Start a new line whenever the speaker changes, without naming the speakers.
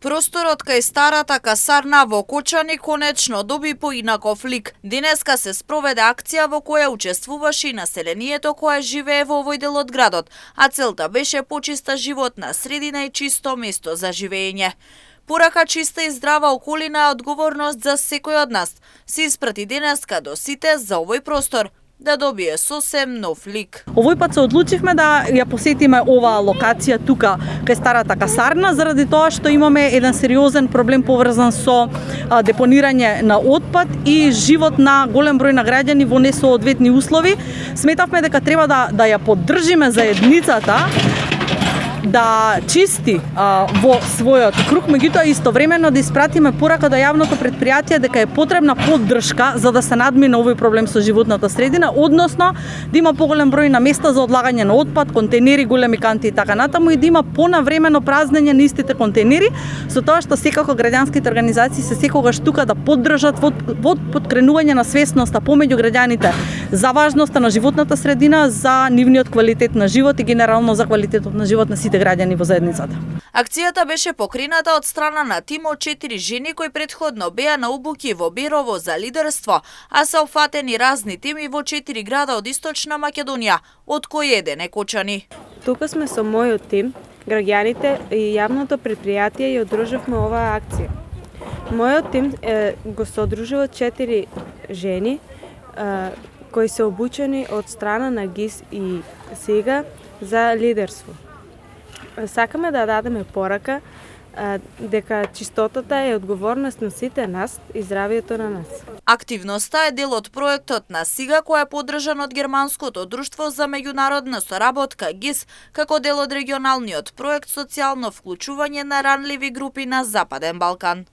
Просторот кај старата касарна во Кочани конечно доби поинаков лик. Денеска се спроведе акција во која учествуваше и населението кое живее во овој дел од градот, а целта беше почиста животна средина и чисто место за живење. Порака чиста и здрава околина е одговорност за секој од нас. Се испрати денеска до сите за овој простор да добие сосем нов лик.
Овој пат се одлучивме да ја посетиме оваа локација тука кај старата касарна заради тоа што имаме еден сериозен проблем поврзан со депонирање на отпад и живот на голем број на граѓани во несоодветни услови. Сметавме дека треба да ја поддржиме заедницата да чисти во својот круг, меѓутоа истовремено да испратиме порака до јавното претпријатие дека е потребна поддршка за да се надмине овој проблем со животната средина, односно да има поголем број на места за одлагање на отпад, контейнери, големи канти и така натаму и да има понавремено празнење на истите контейнери, со тоа што секако граѓанските организации се секогаш тука да поддржат во подкренување на свесноста помеѓу граѓаните за важноста на животната средина, за нивниот квалитет на живот и генерално за квалитетот на живот на сите граѓани во заедницата.
Акцијата беше покрината од страна на тим од 4 жени кои претходно беа на обуки во Берово за лидерство, а се опфатени разни тими во 4 града од Источна Македонија, од кој еден е Кочани.
Тука сме со мојот тим, граѓаните и јавното претпријатие и одржавме оваа акција. Мојот тим го содружува 4 жени кои се обучени од страна на ГИС и СИГА за лидерство. Сакаме да дадеме порака дека чистотата е одговорност на сите нас и здравието на нас.
Активноста е дел од проектот на СИГА кој е поддржан од Германското друштво за меѓународна соработка ГИС како дел од регионалниот проект социјално вклучување на ранливи групи на Западен Балкан.